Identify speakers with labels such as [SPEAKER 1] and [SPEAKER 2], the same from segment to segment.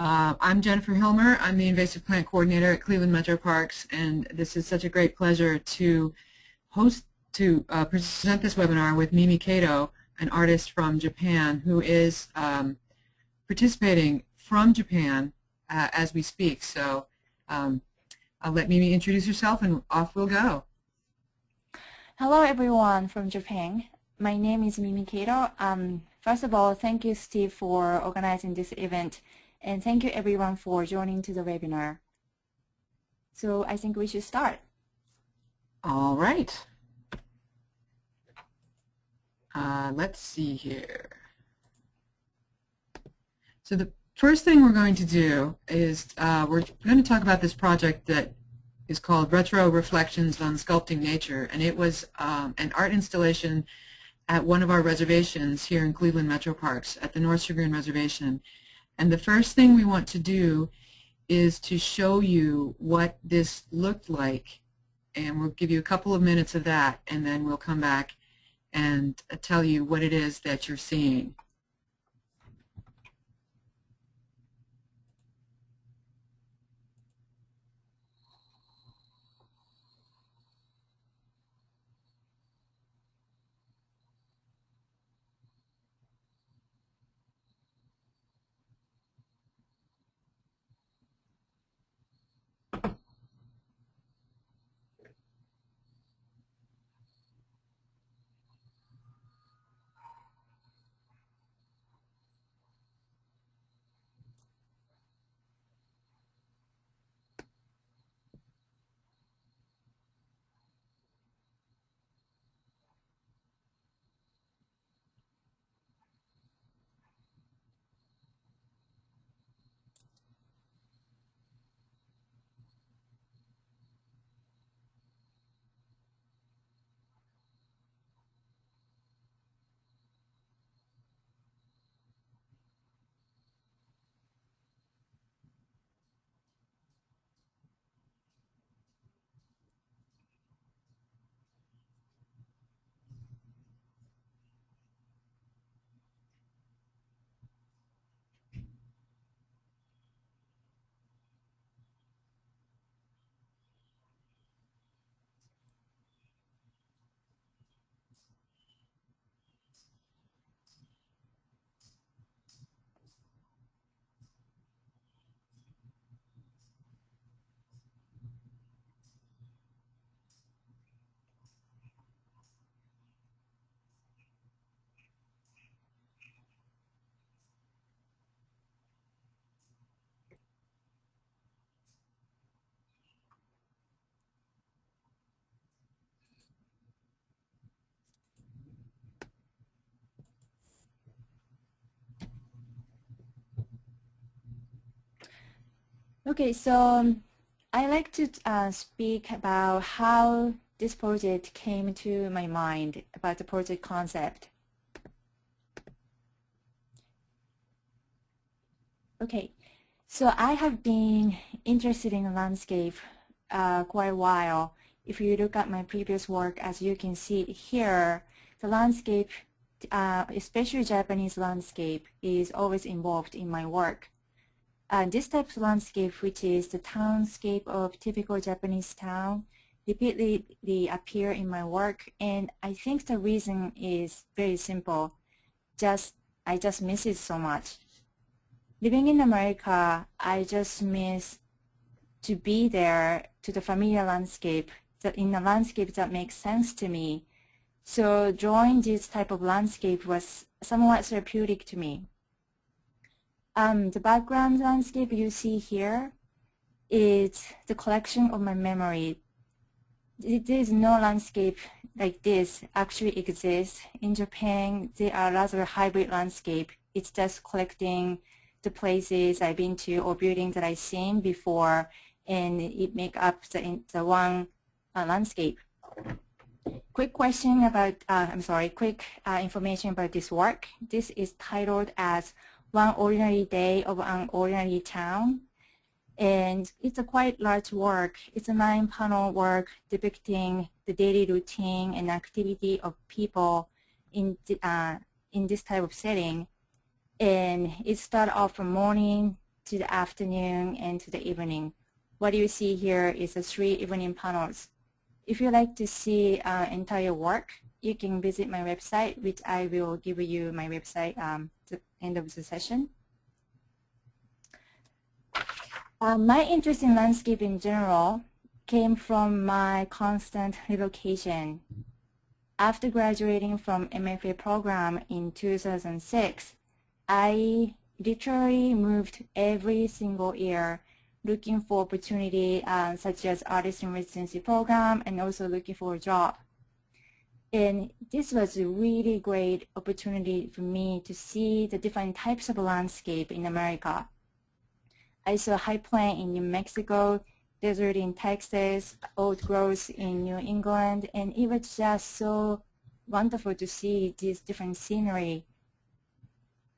[SPEAKER 1] I'm Jennifer Hilmer. I'm the Invasive Plant Coordinator at Cleveland Metro Parks, and this is such a great pleasure to present this webinar with Mimi Kato, an artist from Japan who is participating from Japan as we speak. So I'll let Mimi introduce herself and off we'll go.
[SPEAKER 2] Hello everyone from Japan. My name is Mimi Kato. First of all, thank you Steve for organizing this event, and thank you everyone for joining to the webinar. So I think we should start.
[SPEAKER 1] All right. Let's see here. So the first thing we're going to do is we're going to talk about this project that is called Retro Reflections on Sculpting Nature, and it was an art installation at one of our reservations here in Cleveland Metro Parks at the North Chagrin Reservation. And the first thing we want to do is to show you what this looked like, and we'll give you a couple of minutes of that, and then we'll come back and tell you what it is that you're seeing.
[SPEAKER 2] Okay, so I like to speak about how this project came to my mind, about the project concept. Okay, so I have been interested in landscape quite a while. If you look at my previous work, as you can see here, the landscape, especially Japanese landscape, is always involved in my work. This type of landscape, which is the townscape of typical Japanese town, repeatedly appear in my work, and I think the reason is very simple. I just miss it so much. Living in America, I just miss to be there to the familiar landscape, in a landscape that makes sense to me. So drawing this type of landscape was somewhat therapeutic to me. The background landscape you see here is the collection of my memory. There is no landscape like this actually exists. In Japan, they are rather hybrid landscape. It's just collecting the places I've been to or buildings that I've seen before, and it make up the one landscape. Quick question about, quick information about this work. This is titled as One Ordinary Day of an Ordinary Town. And it's a quite large work. It's a 9-panel work depicting the daily routine and activity of people in this type of setting. And it starts off from morning to the afternoon and to the evening. What you see here is the 3 evening panels. If you like to see entire work, you can visit my website, which I will give you my website at the end of the session. My interest in landscape in general came from my constant relocation. After graduating from MFA program in 2006, I literally moved every single year looking for opportunity such as artist in residency program and also looking for a job. And this was a really great opportunity for me to see the different types of landscape in America. I saw high plain in New Mexico, desert in Texas, old growth in New England, and it was just so wonderful to see this different scenery.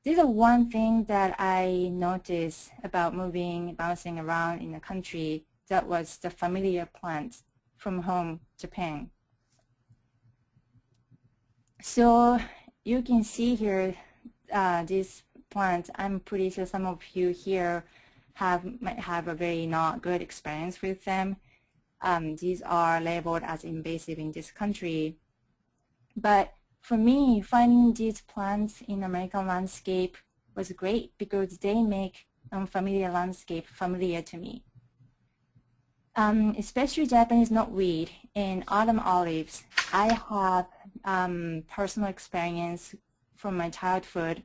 [SPEAKER 2] This is one thing that I noticed about moving, bouncing around in the country, that was the familiar plants from home, Japan. So you can see here these plants. I'm pretty sure some of you here might have a very not good experience with them. These are labeled as invasive in this country. But for me, finding these plants in American landscape was great because they make unfamiliar landscape familiar to me. Especially Japanese knotweed and autumn olives. I have personal experience from my childhood.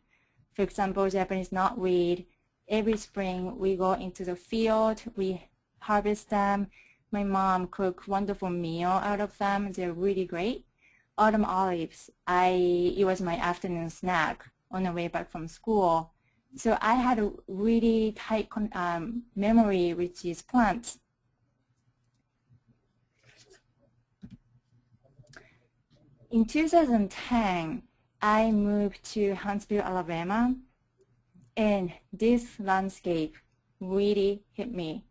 [SPEAKER 2] For example, Japanese knotweed, every spring we go into the field, we harvest them. My mom cooks wonderful meal out of them. They're really great. Autumn olives, it was my afternoon snack on the way back from school. So I had a really tight memory with these plants. In 2010, I moved to Huntsville, Alabama, and this landscape really hit me.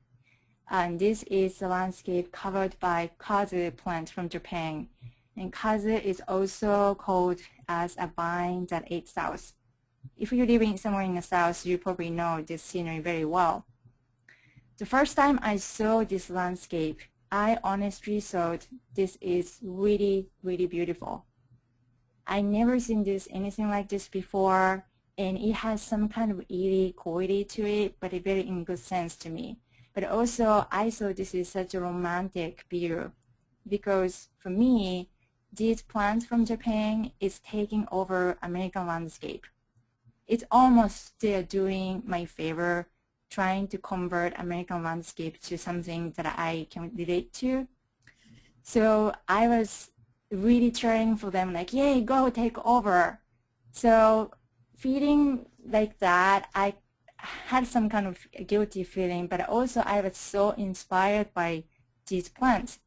[SPEAKER 2] And this is the landscape covered by kazu plant from Japan. And kazu is also called as a vine that ate south. If you're living somewhere in the south, you probably know this scenery very well. The first time I saw this landscape, I honestly thought this is really, really beautiful. I never seen anything like this before, and it has some kind of eerie quality to it, but very in good sense to me. But also, I thought this is such a romantic view because for me, these plants from Japan is taking over American landscape. It's almost they're doing my favor, trying to convert American landscape to something that I can relate to. So I was really cheering for them, like, yay, go take over. So feeling like that, I had some kind of guilty feeling, but also I was so inspired by these plants.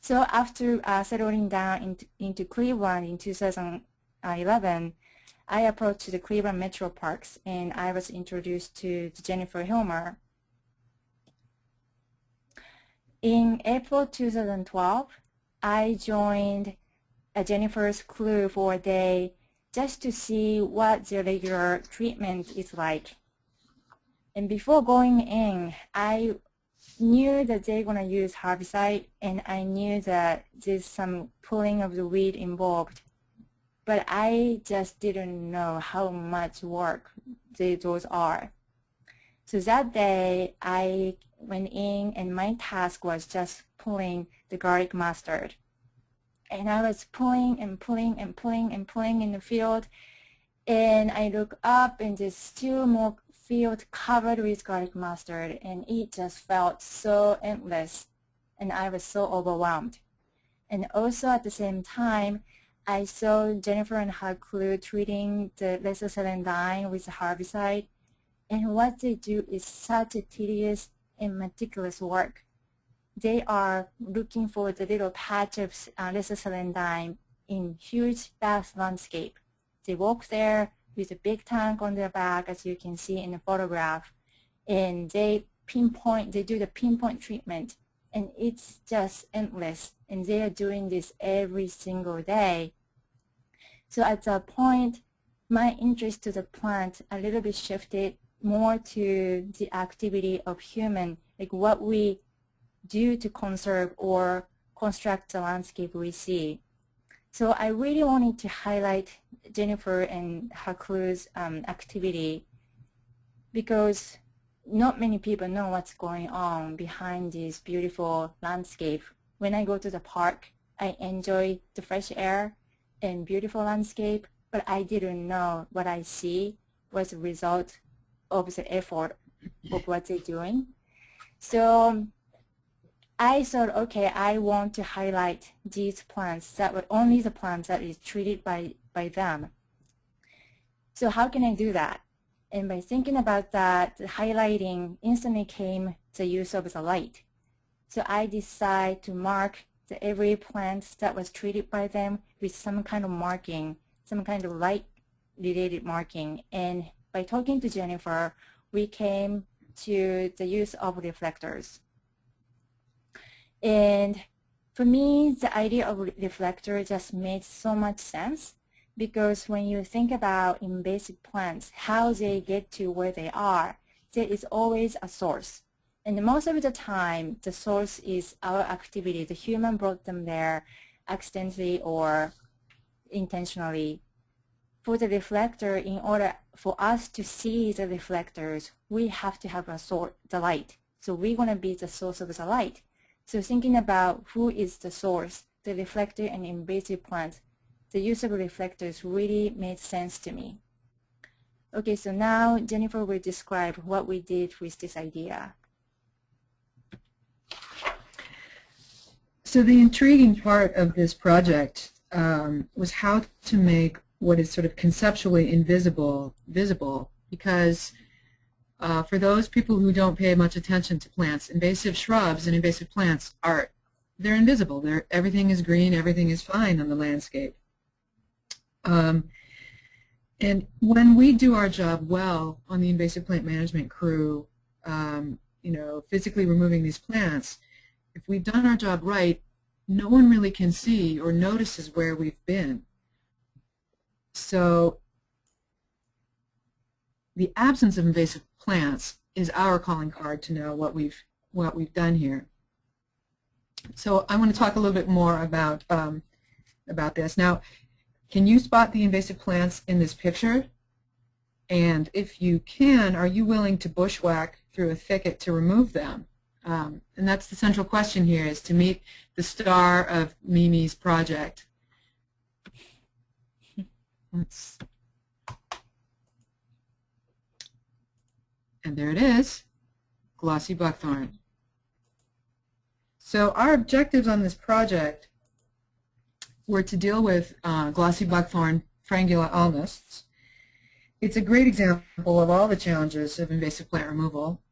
[SPEAKER 2] So after settling down into Cleveland in 2011, I approached the Cleveland Metro Parks and I was introduced to Jennifer Hilmer. In April 2012, I joined Jennifer's crew for a day just to see what the regular treatment is like. And before going in, I knew that they're going to use herbicide, and I knew that there's some pulling of the weed involved. But I just didn't know how much work those are. So that day, I went in, and my task was just pulling the garlic mustard. And I was pulling and pulling and pulling and pulling in the field, and I look up, and there's still more field covered with garlic mustard, and it just felt so endless, and I was so overwhelmed. And also at the same time, I saw Jennifer and her crew treating the lesser celandine with herbicide, and what they do is such a tedious and meticulous work. They are looking for the little patch of lesser celandine in huge vast landscape. They walk there with a big tank on their back, as you can see in the photograph, and they do the pinpoint treatment, and it's just endless, and they are doing this every single day. So at that point, my interest to the plant a little bit shifted more to the activity of human, like what we do to conserve or construct the landscape we see. So I really wanted to highlight Jennifer and her crew's activity because not many people know what's going on behind this beautiful landscape. When I go to the park, I enjoy the fresh air and beautiful landscape, but I didn't know what I see was a result of the effort of what they're doing. So I thought, okay, I want to highlight these plants that were only the plants that is treated by them. So how can I do that? And by thinking about that, the highlighting instantly came the use of the light. So I decided to mark every plant that was treated by them with some kind of marking, some kind of light-related marking. And by talking to Jennifer, we came to the use of reflectors. And for me, the idea of reflector just made so much sense because when you think about invasive plants, how they get to where they are, there is always a source. And most of the time, the source is our activity. The human brought them there accidentally or intentionally. For the reflector, in order for us to see the reflectors, we have to have the light. So we're going to be the source of the light. So thinking about who is the source, the reflector and invasive plants, the use of reflectors really made sense to me. Okay, so now Jennifer will describe what we did with this idea.
[SPEAKER 1] So the intriguing part of this project was how to make what is sort of conceptually invisible visible, because for those people who don't pay much attention to plants, invasive shrubs and invasive plants they're invisible. Everything is green, everything is fine on the landscape. And when we do our job well on the invasive plant management crew, you know, physically removing these plants, if we've done our job right, no one really can see or notices where we've been. So the absence of invasive plants is our calling card to know what we've done here. So I want to talk a little bit more about this. Now, can you spot the invasive plants in this picture? And if you can, are you willing to bushwhack through a thicket to remove them? And that's the central question here, is to meet the star of Mimi's project. And there it is, glossy buckthorn. So our objectives on this project were to deal with glossy buckthorn frangula alnus. It's a great example of all the challenges of invasive plant removal.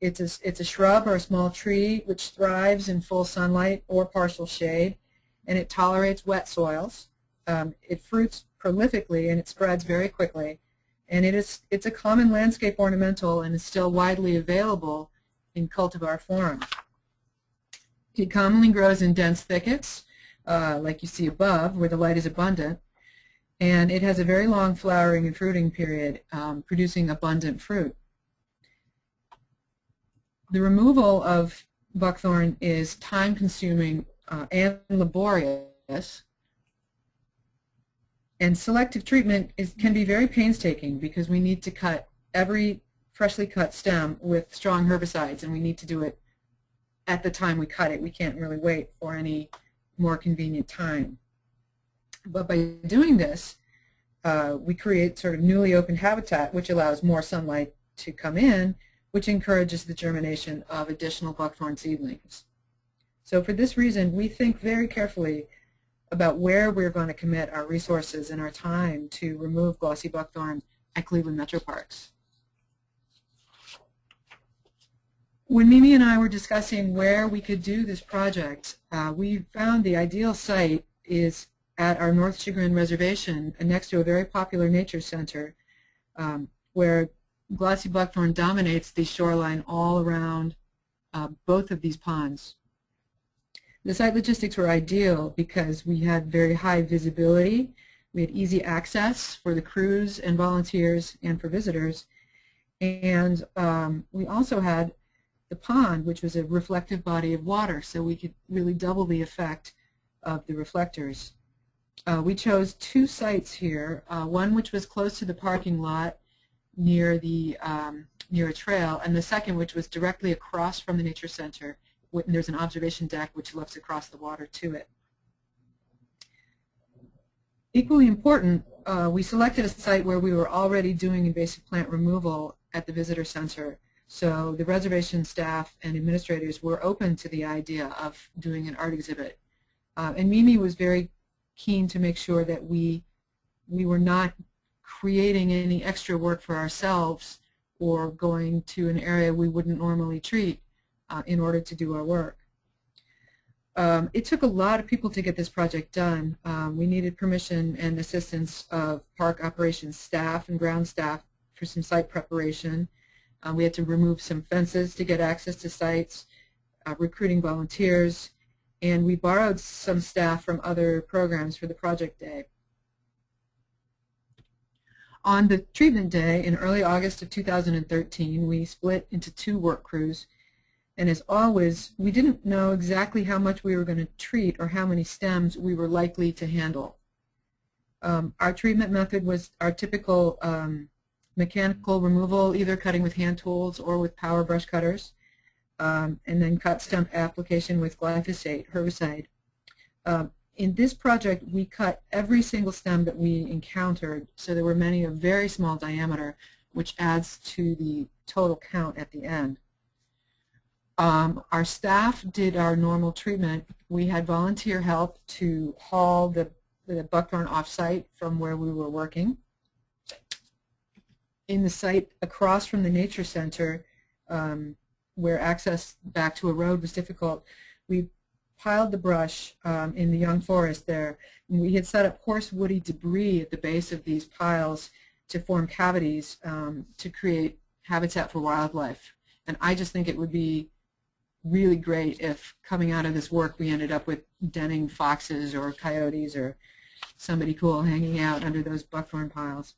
[SPEAKER 1] It's a shrub or a small tree which thrives in full sunlight or partial shade, and it tolerates wet soils. It fruits prolifically and it spreads very quickly. And it's a common landscape ornamental and is still widely available in cultivar form. It commonly grows in dense thickets, like you see above, where the light is abundant. And it has a very long flowering and fruiting period, producing abundant fruit. The removal of buckthorn is time-consuming and laborious. And selective treatment can be very painstaking because we need to cut every freshly cut stem with strong herbicides, and we need to do it at the time we cut it. We can't really wait for any more convenient time. But by doing this, we create sort of newly opened habitat which allows more sunlight to come in, which encourages the germination of additional buckthorn seedlings. So for this reason, we think very carefully about where we're going to commit our resources and our time to remove glossy buckthorn at Cleveland Metro Parks. When Mimi and I were discussing where we could do this project, we found the ideal site is at our North Chagrin Reservation next to a very popular nature center where glossy buckthorn dominates the shoreline all around both of these ponds. The site logistics were ideal because we had very high visibility, we had easy access for the crews and volunteers and for visitors, And we also had the pond, which was a reflective body of water, so we could really double the effect of the reflectors. We chose two sites here, one which was close to the parking lot near near a trail, and the second which was directly across from the nature center. There's an observation deck which looks across the water to it. Equally important, we selected a site where we were already doing invasive plant removal at the visitor center, so the reservation staff and administrators were open to the idea of doing an art exhibit. And Mimi was very keen to make sure that we were not creating any extra work for ourselves or going to an area we wouldn't normally treat in order to do our work. It took a lot of people to get this project done. We needed permission and assistance of park operations staff and ground staff for some site preparation. We had to remove some fences to get access to sites, recruiting volunteers, and we borrowed some staff from other programs for the project day. On the treatment day in early August of 2013, we split into two work crews. And as always, we didn't know exactly how much we were going to treat or how many stems we were likely to handle. Our treatment method was our typical mechanical removal, either cutting with hand tools or with power brush cutters, and then cut stem application with glyphosate herbicide. In this project, we cut every single stem that we encountered, so there were many of very small diameter, which adds to the total count at the end. Our staff did our normal treatment. We had volunteer help to haul the buckthorn off-site from where we were working. In the site across from the nature center, where access back to a road was difficult, we piled the brush in the young forest there. And we had set up coarse woody debris at the base of these piles to form cavities to create habitat for wildlife. And I just think it would be really great if coming out of this work we ended up with denning foxes or coyotes or somebody cool hanging out under those buckthorn piles.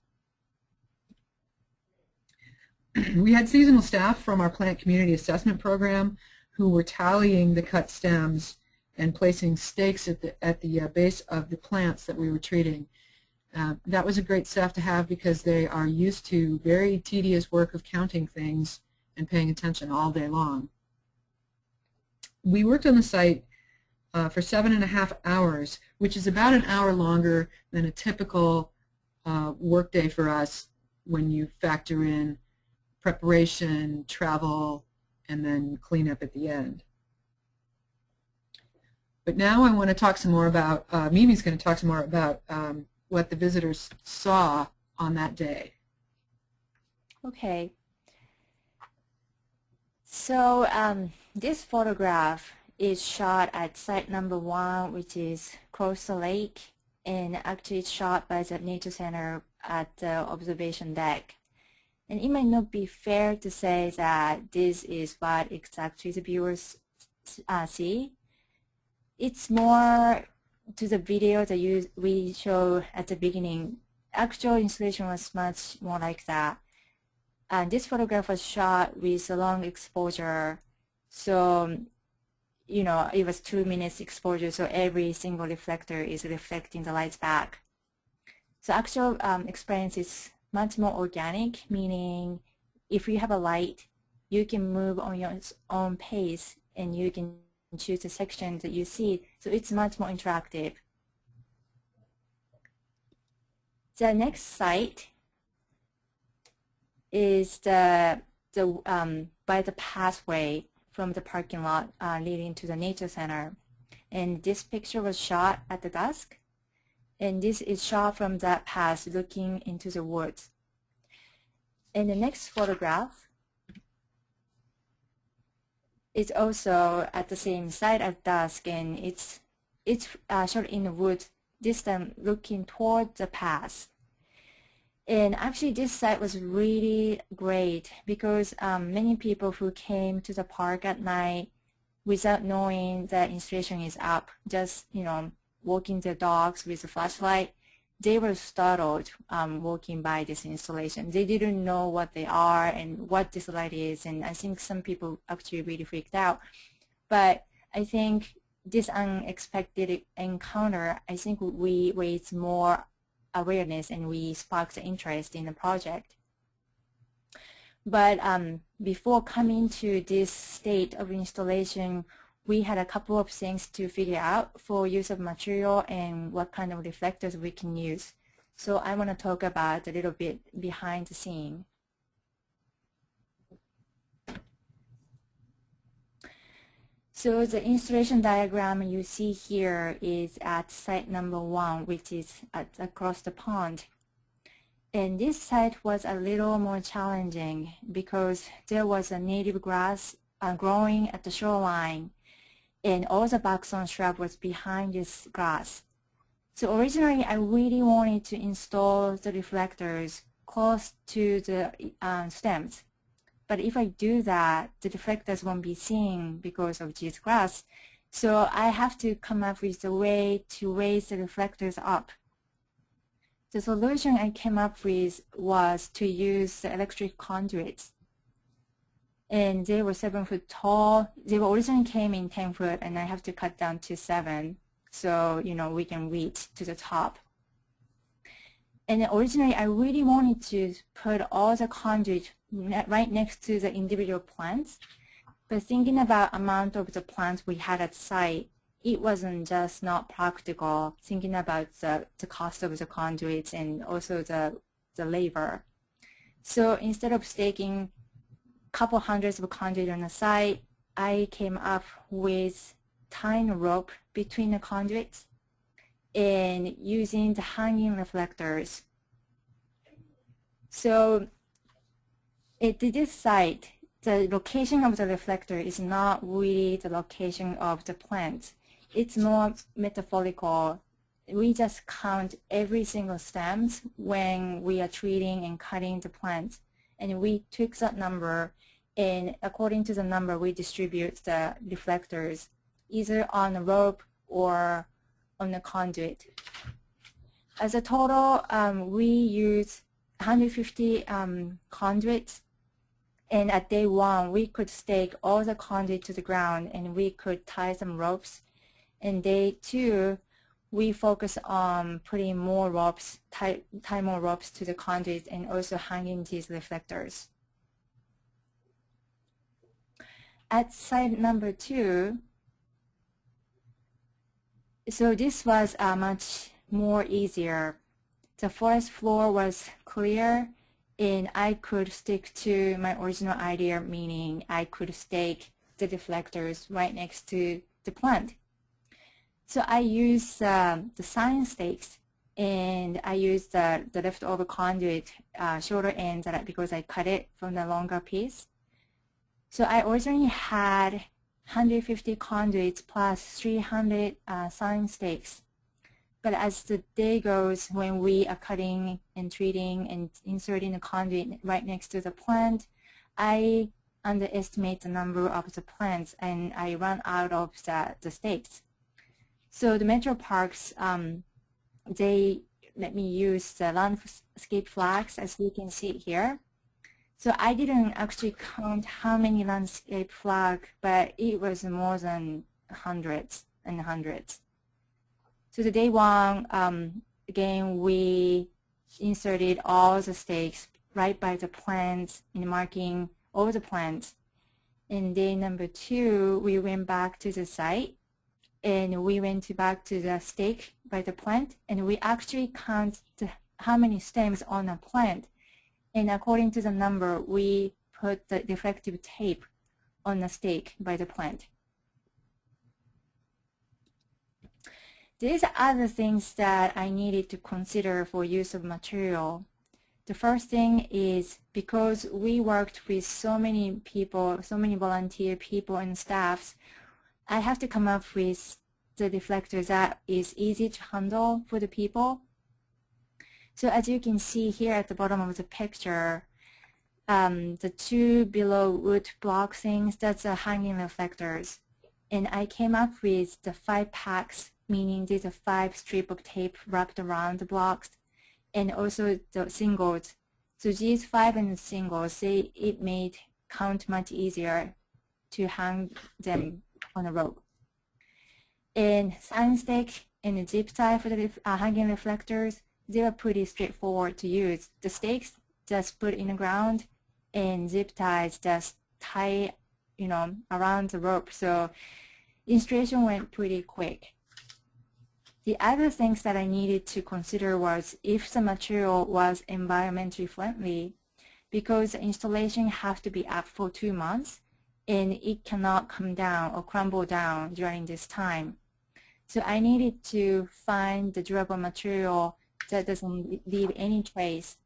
[SPEAKER 1] We had seasonal staff from our plant community assessment program who were tallying the cut stems and placing stakes at the base of the plants that we were treating. That was a great staff to have because they are used to very tedious work of counting things and paying attention all day long. We worked on the site for 7.5 hours, which is about an hour longer than a typical work day for us when you factor in preparation, travel, and then cleanup at the end. But now I want to talk some more about, Mimi's going to talk some more about what the visitors saw on that day.
[SPEAKER 2] Okay. So this photograph is shot at site number 1, which is Coastal Lake, and actually it's shot by the nature center at the observation deck. And it might not be fair to say that this is what exactly the viewers see. It's more to the video that we show at the beginning. Actual installation was much more like that. And this photograph was shot with a long exposure, so you know it was 2 minutes exposure, so every single reflector is reflecting the lights back. So actual experience is much more organic, meaning if you have a light, you can move on your own pace and you can choose the section that you see, so it's much more interactive. The next site is by the pathway from the parking lot leading to the nature center. And this picture was shot at the dusk. And this is shot from that path looking into the woods. And the next photograph is also at the same site at dusk, and it's shot in the woods, this time looking toward the path. And actually this site was really great because many people who came to the park at night without knowing that installation is up, just walking their dogs with a flashlight, they were startled walking by this installation. They didn't know what they are and what this light is, and I think some people actually really freaked out. But I think this unexpected encounter, I think we raised more awareness and we sparked the interest in the project. But before coming to this state of installation, we had a couple of things to figure out for use of material and what kind of reflectors we can use. So I want to talk about a little bit behind the scene. So the installation diagram you see here is at site number 1, which is across the pond. And this site was a little more challenging because there was a native grass growing at the shoreline, and all the buckthorn shrub was behind this grass. So originally, I really wanted to install the reflectors close to the stems. But if I do that, the reflectors won't be seen because of this grass. So I have to come up with a way to raise the reflectors up. The solution I came up with was to use the electric conduits. And they were 7 foot tall. They originally came in 10 foot, and I have to cut down to 7. So, we can reach to the top. And originally, I really wanted to put all the conduit right next to the individual plants. But thinking about amount of the plants we had at site, it wasn't just not practical, thinking about the cost of the conduits and also the labor. So instead of staking a couple hundreds of conduits on the site, I came up with tying a rope between the conduits and using the hanging reflectors. So at this site, the location of the reflector is not really the location of the plant. It's more metaphorical. We just count every single stems when we are treating and cutting the plant. And we took that number, and according to the number, we distribute the reflectors either on a rope or on a conduit. As a total, we use 150 conduits. And at day 1, we could stake all the conduit to the ground, and we could tie some ropes. And day 2, we focus on putting more ropes, tie more ropes to the conduit, and also hanging these reflectors. At site number 2, so this was much more easier. The forest floor was clear, and I could stick to my original idea, meaning I could stake the reflectors right next to the plant. So I used the sign stakes, and I used the leftover conduit shorter end because I cut it from the longer piece. So I originally had 150 conduits plus 300 sign stakes. But as the day goes, when we are cutting and treating and inserting the conduit right next to the plant, I underestimate the number of the plants, and I run out of the stakes. So the metro parks, they let me use the landscape flags, as you can see here. So I didn't actually count how many landscape flags, but it was more than hundreds and hundreds. So the day 1, again, we inserted all the stakes right by the plants and marking all the plants. And day number 2, we went back to the site, and we went back to the stake by the plant, and we actually count how many stems on a plant. And according to the number, we put the reflective tape on the stake by the plant. There's other things that I needed to consider for use of material. The first thing is, because we worked with so many people, so many volunteer people and staffs, I have to come up with the reflector that is easy to handle for the people. So as you can see here at the bottom of the picture, the 2 below wood block things, that's the hanging reflectors. And I came up with the 5 packs meaning there's a 5 strip of tape wrapped around the blocks, and also the singles. So these 5 and the singles, it made count much easier to hang them on a rope. And sand stick and the zip tie for the hanging reflectors, they are pretty straightforward to use. The stakes just put in the ground, and zip ties just tie, around the rope. So installation went pretty quick. The other things that I needed to consider was if the material was environmentally friendly, because the installation has to be up for 2 months, and it cannot come down or crumble down during this time. So I needed to find the durable material that doesn't leave any trace.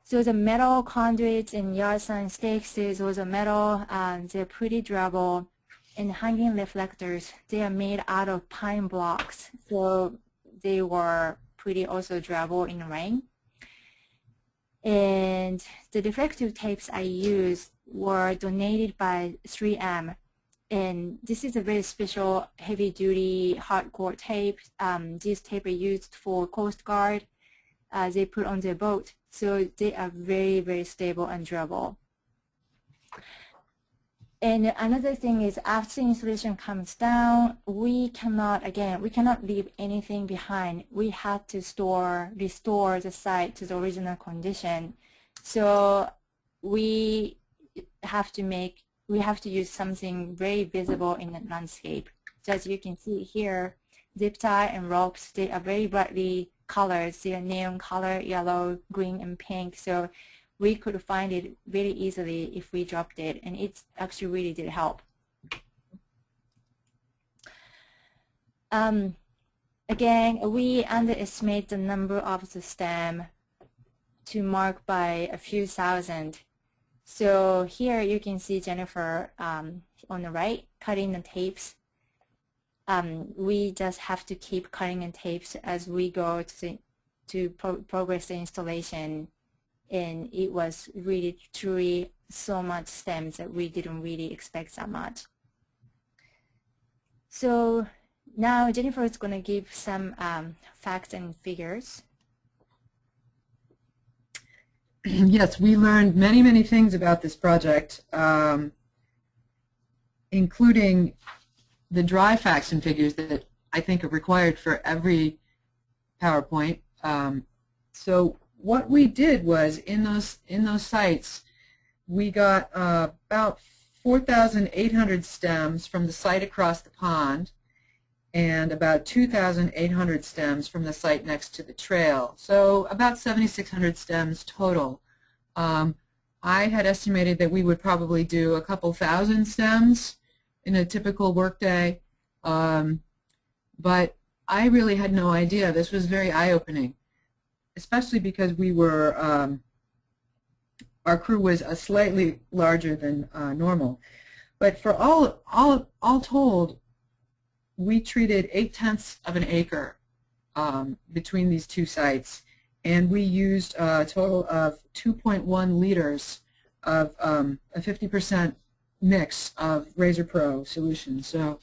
[SPEAKER 2] So the metal conduits and yard sign stakes, those are metal, they're pretty durable. And hanging reflectors, they are made out of pine blocks, so they were pretty also durable in the rain. And the reflective tapes I used were donated by 3M. And this is a very special heavy-duty hardcore tape. These tape are used for Coast Guard. They put on their boat. So they are very, very stable and durable. And another thing is after installation comes down, we cannot leave anything behind. We had to restore the site to the original condition. So we have to use something very visible in the landscape. So as you can see here, zip tie and ropes, they are very brightly colored. They are neon color, yellow, green, and pink. So we could find it very easily if we dropped it, and it actually really did help. Again, we underestimate the number of the stem to mark by a few thousand. So here you can see Jennifer on the right cutting the tapes. We just have to keep cutting the tapes as we go to progress the installation. And it was really, truly so much stems that we didn't really expect that much. So now Jennifer is going to give some facts and figures.
[SPEAKER 1] Yes, we learned many, many things about this project, including the dry facts and figures that I think are required for every PowerPoint. So what we did was in those sites, we got about 4,800 stems from the site across the pond, and about 2,800 stems from the site next to the trail. So about 7,600 stems total. I had estimated that we would probably do a couple thousand stems in a typical workday, but I really had no idea. This was very eye-opening, especially because we were, our crew was slightly larger than normal. But for all told, we treated 8/10 of an acre between these two sites, and we used a total of 2.1 liters of a 50% mix of Razor Pro solution. So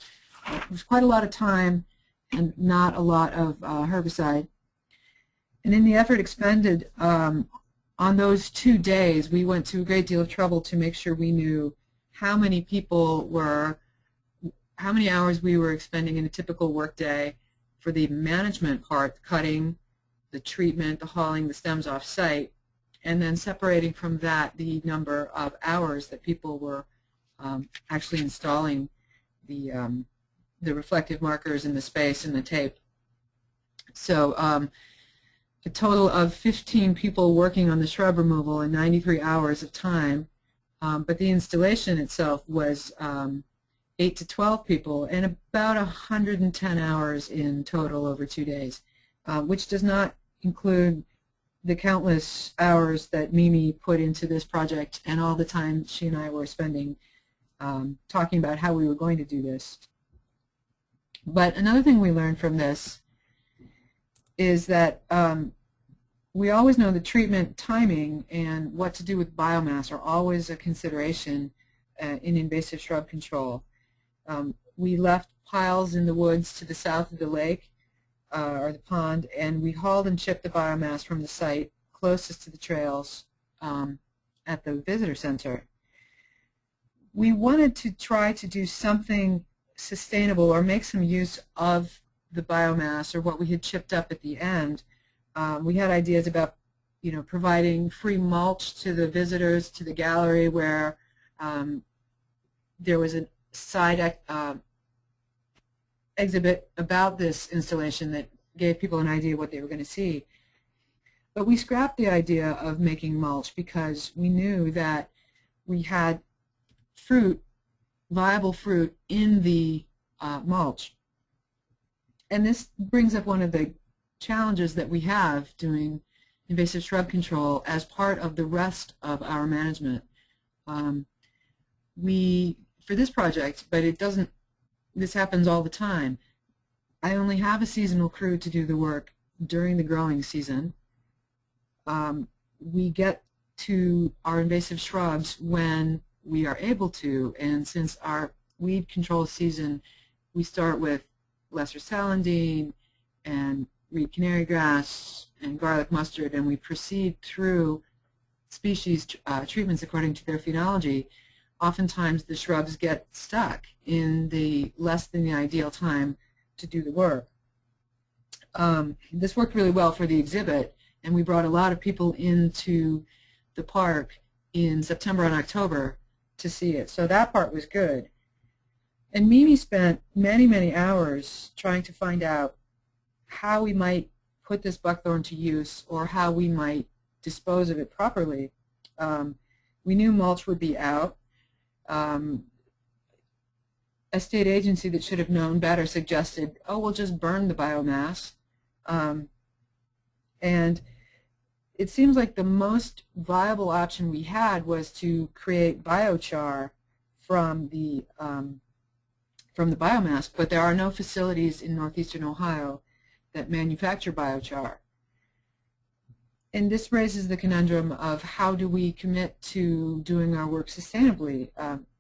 [SPEAKER 1] it was quite a lot of time and not a lot of herbicide. And in the effort expended on those 2 days, we went to a great deal of trouble to make sure we knew how many hours we were expending in a typical workday for the management part, cutting, the treatment, the hauling the stems off site, and then separating from that the number of hours that people were actually installing the reflective markers in the space and the tape. So a total of 15 people working on the shrub removal in 93 hours of time, but the installation itself was 8 to 12 people and about 110 hours in total over 2 days, which does not include the countless hours that Mimi put into this project and all the time she and I were spending talking about how we were going to do this. But another thing we learned from this is that we always know the treatment timing and what to do with biomass are always a consideration in invasive shrub control. We left piles in the woods to the south of the lake or the pond, and we hauled and shipped the biomass from the site closest to the trails at the visitor center. We wanted to try to do something sustainable or make some use of the biomass or what we had chipped up at the end. We had ideas about, providing free mulch to the visitors to the gallery, where there was a side exhibit about this installation that gave people an idea of what they were going to see. But we scrapped the idea of making mulch because we knew that we had fruit, viable fruit, in the mulch. And this brings up one of the challenges that we have doing invasive shrub control as part of the rest of our management. For this project, but this happens all the time, I only have a seasonal crew to do the work during the growing season. We get to our invasive shrubs when we are able to, and since our weed control season, we start with lesser celandine and reed canary grass and garlic mustard, and we proceed through species treatments according to their phenology. Oftentimes the shrubs get stuck in the less than the ideal time to do the work. This worked really well for the exhibit, and we brought a lot of people into the park in September and October to see it. So that part was good. And Mimi spent many, many hours trying to find out how we might put this buckthorn to use or how we might dispose of it properly. We knew mulch would be out. A state agency that should have known better suggested, oh, we'll just burn the biomass. And it seems like the most viable option we had was to create biochar from the biomass, but there are no facilities in northeastern Ohio that manufacture biochar. And this raises the conundrum of how do we commit to doing our work sustainably.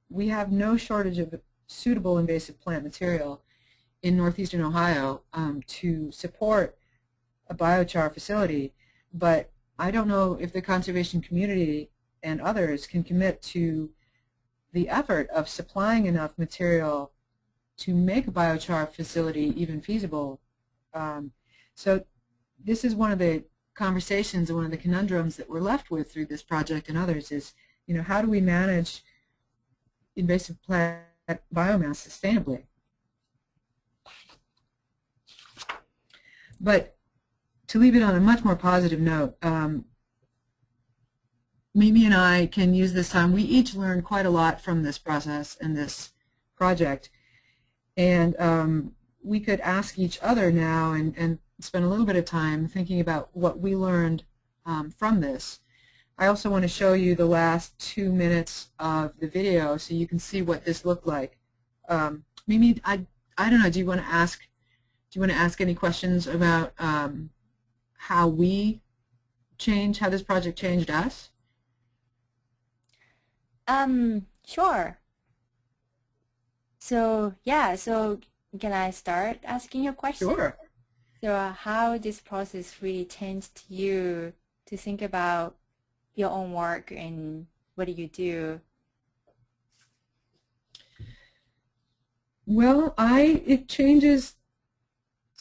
[SPEAKER 1] We have no shortage of suitable invasive plant material in northeastern Ohio to support a biochar facility, but I don't know if the conservation community and others can commit to the effort of supplying enough material to make a biochar facility even feasible. So this is one of the conversations and one of the conundrums that we're left with through this project and others is, how do we manage invasive plant biomass sustainably? But to leave it on a much more positive note, Mimi and I can use this time. We each learned quite a lot from this process and this project, and we could ask each other now and spend a little bit of time thinking about what we learned from this. I also want to show you the last 2 minutes of the video so you can see what this looked like. Mimi, I don't know. Do you want to ask any questions about how this project changed us?
[SPEAKER 2] Sure. So yeah, so can I start asking you a question?
[SPEAKER 1] Sure.
[SPEAKER 2] So how this process really changed you to think about your own work and what do you do?
[SPEAKER 1] Well, it changes,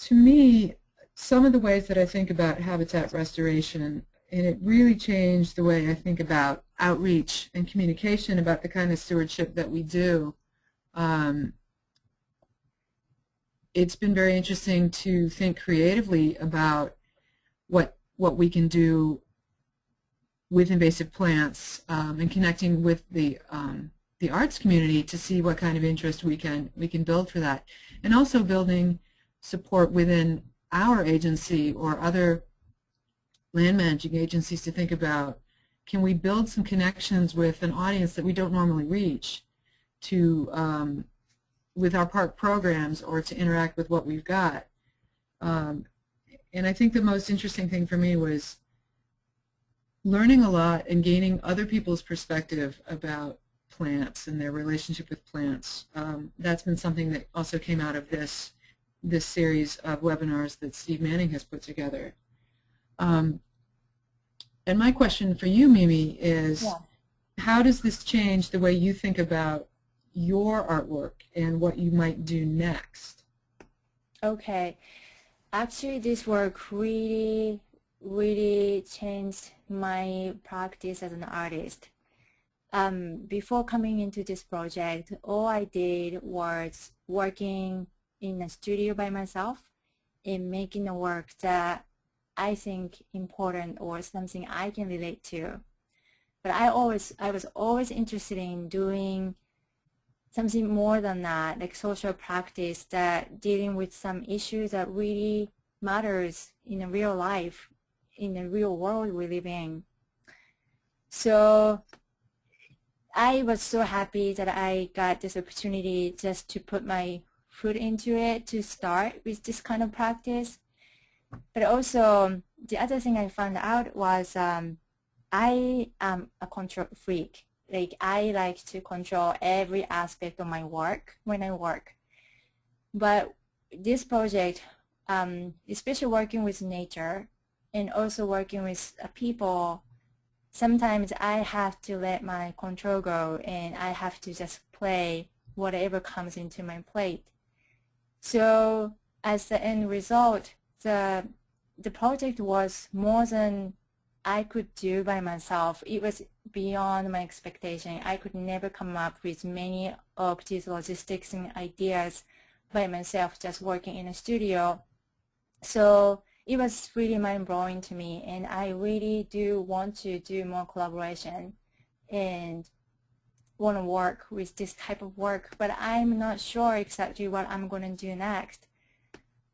[SPEAKER 1] to me, some of the ways that I think about habitat restoration, and it really changed the way I think about outreach and communication about the kind of stewardship that we do. It's been very interesting to think creatively about what we can do with invasive plants and connecting with the arts community to see what kind of interest we can build for that, and also building support within our agency or other land managing agencies to think about, can we build some connections with an audience that we don't normally reach to with our park programs or to interact with what we've got. And I think the most interesting thing for me was learning a lot and gaining other people's perspective about plants and their relationship with plants. That's been something that also came out of this series of webinars that Steve Manning has put together. And my question for you, Mimi, is how does this change the way you think about your artwork and what you might do next?
[SPEAKER 2] Okay. Actually, this work really changed my practice as an artist. Before coming into this project, all I did was working in a studio by myself and making a work that I think important or something I can relate to. But I was always interested in doing something more than that, like social practice that dealing with some issues that really matters in a real life, in the real world we live in. So I was so happy that I got this opportunity just to put my foot into it to start with this kind of practice. But also, the other thing I found out was I am a control freak. Like, I like to control every aspect of my work when I work. But this project, especially working with nature and also working with people, sometimes I have to let my control go and I have to just play whatever comes into my plate. So as the end result, the project was more than I could do by myself. It was beyond my expectation. I could never come up with many of these logistics and ideas by myself just working in a studio. So it was really mind-blowing to me, and I really do want to do more collaboration and want to work with this type of work, but I'm not sure exactly what I'm going to do next.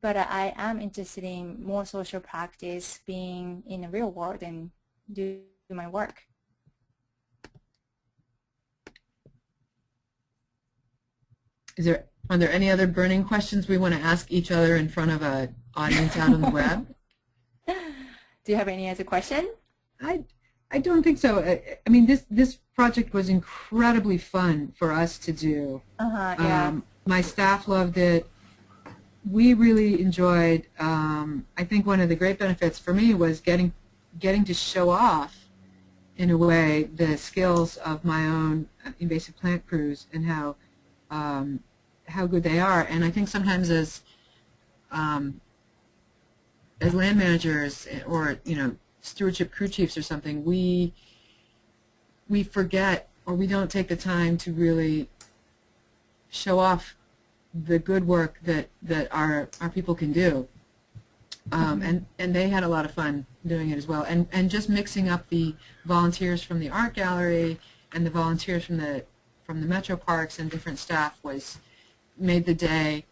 [SPEAKER 2] But I am interested in more social practice, being in the real world and do my work.
[SPEAKER 1] Are there any other burning questions we want to ask each other in front of an audience out on the web?
[SPEAKER 2] Do you have any other question?
[SPEAKER 1] I don't think so. I mean, this project was incredibly fun for us to do.
[SPEAKER 2] Yeah.
[SPEAKER 1] My staff loved it. We really enjoyed. I think one of the great benefits for me was getting to show off, in a way, the skills of my own invasive plant crews and how good they are. And I think sometimes as land managers or stewardship crew chiefs or something, we forget or we don't take the time to really show off the good work that our people can do. And they had a lot of fun doing it as well. And just mixing up the volunteers from the art gallery and the volunteers from the metro parks and different staff made the day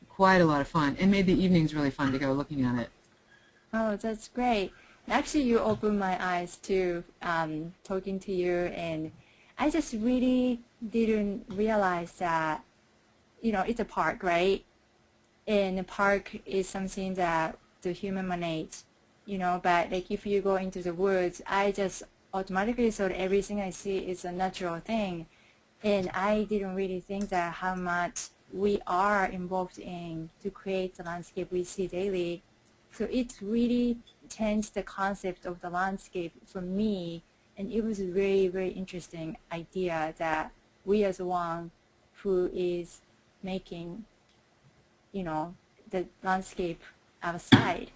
[SPEAKER 1] quite a lot of fun, and made the evenings really fun to go looking at it.
[SPEAKER 2] Oh, that's great. Actually, you opened my eyes to talking to you, and I just really didn't realize that, it's a park, right? And a park is something that the human manates, but like if you go into the woods, I just automatically thought everything I see is a natural thing. And I didn't really think that how much we are involved in to create the landscape we see daily. So it really changed the concept of the landscape for me, and it was a very, very interesting idea that we as one who is making, the landscape outside.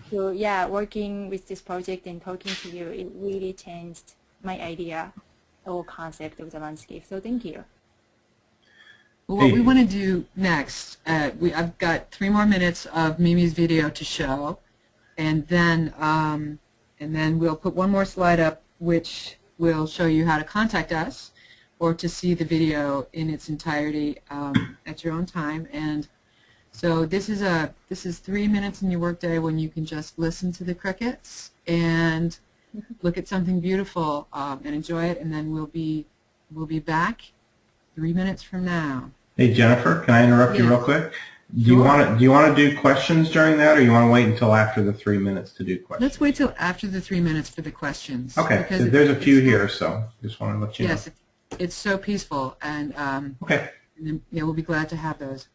[SPEAKER 2] So yeah, working with this project and talking to you, it really changed my idea or concept of the landscape. So thank you.
[SPEAKER 1] Well, what we want to do next, I've got 3 more minutes of Mimi's video to show, and then we'll put one more slide up, which will show you how to contact us or to see the video in its entirety at your own time. And so this is 3 minutes in your workday when you can just listen to the crickets and look at something beautiful and enjoy it, and then we'll be back 3 minutes from now.
[SPEAKER 3] Hey Jennifer, can I interrupt you real quick?
[SPEAKER 1] Sure.
[SPEAKER 3] do you want to do questions during that, or you want to wait until after the 3 minutes to do
[SPEAKER 1] Let's
[SPEAKER 3] questions?
[SPEAKER 1] wait till after the 3 minutes for the questions
[SPEAKER 3] Okay,
[SPEAKER 1] because
[SPEAKER 3] there's a few
[SPEAKER 1] it's
[SPEAKER 3] here, so just want to let you know.
[SPEAKER 1] yes, it's so peaceful, and
[SPEAKER 3] Okay.
[SPEAKER 1] yeah, we'll be glad to have those.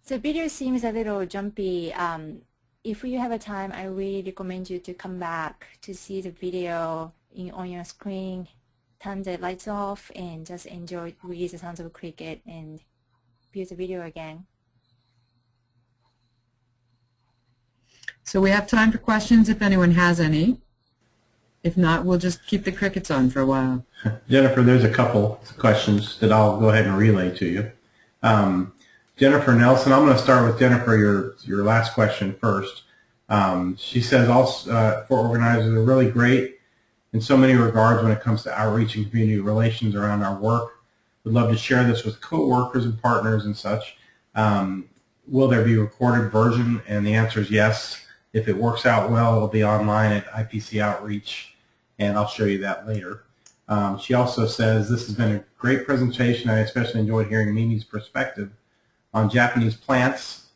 [SPEAKER 2] The video seems a little jumpy. If you have a time, I really recommend you to come back to see the video on your screen, turn the lights off, and just enjoy with the sounds of cricket and view the video again.
[SPEAKER 1] So we have time for questions if anyone has any. If not, we'll just keep the crickets on for a while.
[SPEAKER 3] Jennifer, there's a couple questions that I'll go ahead and relay to you. Jennifer Nelson, I'm going to start with Jennifer, your last question first. She says all four organizers are really great in so many regards when it comes to outreach and community relations around our work. We'd love to share this with co-workers and partners and such. Will there be a recorded version? And the answer is yes. If it works out well, it'll be online at IPC Outreach, and I'll show you that later. She also says, this has been a great presentation. I especially enjoyed hearing Mimi's perspective on Japanese plants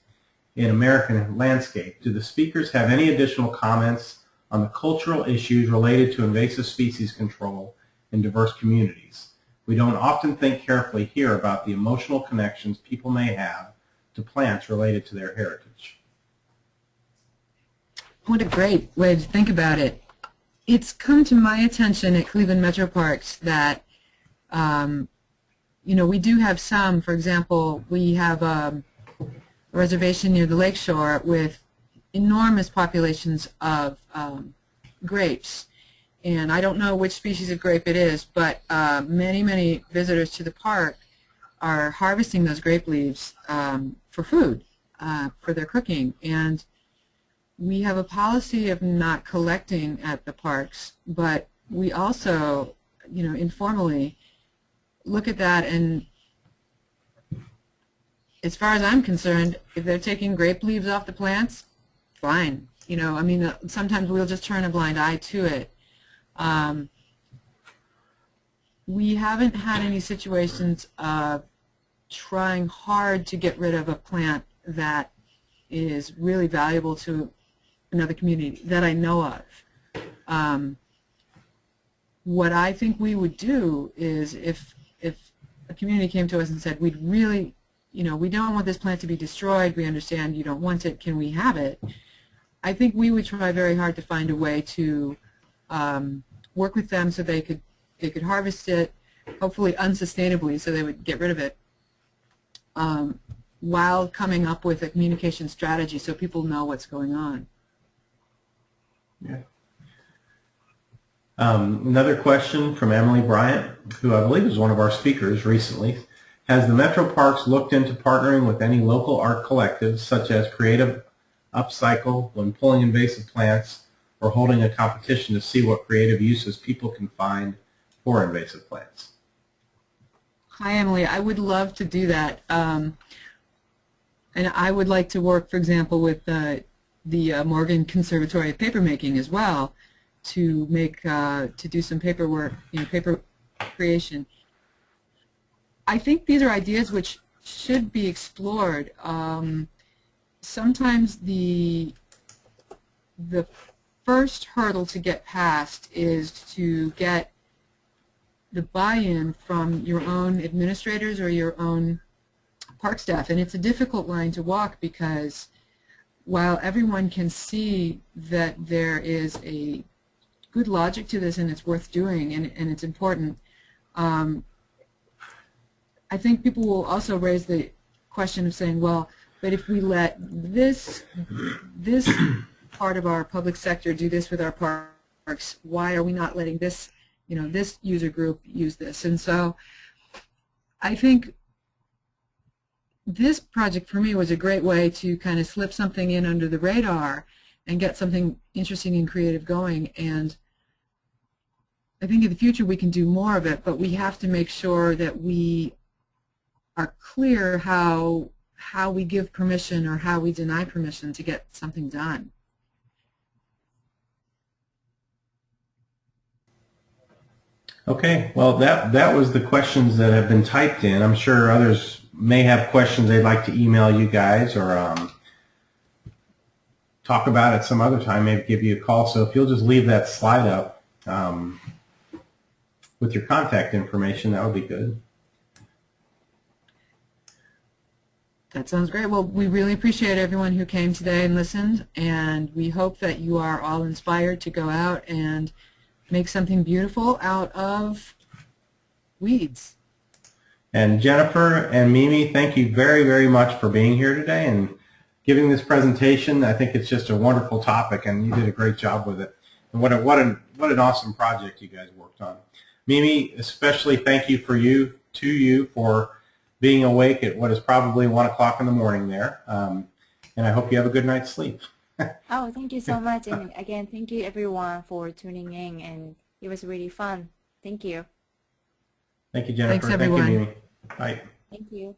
[SPEAKER 3] in American landscape. Do the speakers have any additional comments on the cultural issues related to invasive species control in diverse communities? We don't often think carefully here about the emotional connections people may have to plants related to their heritage.
[SPEAKER 1] What a great way to think about it. It's come to my attention at Cleveland Metro Parks that, you know, we do have some, for example, we have reservation near the lakeshore with enormous populations of grapes. And I don't know which species of grape it is, but many visitors to the park are harvesting those grape leaves for food, for their cooking. And we have a policy of not collecting at the parks, but we also, informally look at that, and as far as I'm concerned, if they're taking grape leaves off the plants, fine. Sometimes we'll just turn a blind eye to it. We haven't had any situations of trying hard to get rid of a plant that is really valuable to another community that I know of. What I think we would do is if a community came to us and said, we'd really, we don't want this plant to be destroyed, we understand you don't want it, can we have it? I think we would try very hard to find a way to work with them so they could harvest it, hopefully unsustainably, so they would get rid of it, while coming up with a communication strategy so people know what's going on.
[SPEAKER 3] Yeah. Another question from Emily Bryant, who I believe is one of our speakers recently. Has the Metro Parks looked into partnering with any local art collectives, such as Creative Upcycle, when pulling invasive plants, or holding a competition to see what creative uses people can find for invasive plants?
[SPEAKER 1] Hi, Emily. I would love to do that. And I would like to work, for example, with the Morgan Conservatory of Papermaking as well, to do some paperwork, paper creation. I think these are ideas which should be explored. Sometimes the first hurdle to get past is to get the buy-in from your own administrators or your own park staff, and it's a difficult line to walk, because while everyone can see that there is a good logic to this and it's worth doing and it's important, I think people will also raise the question of saying, well, but if we let this part of our public sector do this with our parks, why are we not letting this, this user group use this? And so I think this project for me was a great way to kind of slip something in under the radar and get something interesting and creative going. And I think in the future we can do more of it, but we have to make sure that we are clear how we give permission or how we deny permission to get something done.
[SPEAKER 3] Okay, well that was the questions that have been typed in. I'm sure others may have questions they'd like to email you guys or talk about it some other time, maybe give you a call. So if you'll just leave that slide up with your contact information, that would be good.
[SPEAKER 1] That sounds great. Well, we really appreciate everyone who came today and listened, and we hope that you are all inspired to go out and make something beautiful out of weeds.
[SPEAKER 3] And Jennifer and Mimi, thank you very, very much for being here today and giving this presentation. I think it's just a wonderful topic, and you did a great job with it. And what an awesome project you guys worked on. Mimi, especially thank you to you for being awake at what is probably 1 o'clock in the morning there. And I hope you have a good night's sleep.
[SPEAKER 2] Oh, thank you so much. And again, thank you everyone for tuning in, and it was really fun. Thank you.
[SPEAKER 3] Thank you, Jennifer.
[SPEAKER 1] Thanks, everyone.
[SPEAKER 3] Thank you, Mimi. Bye.
[SPEAKER 2] Thank you.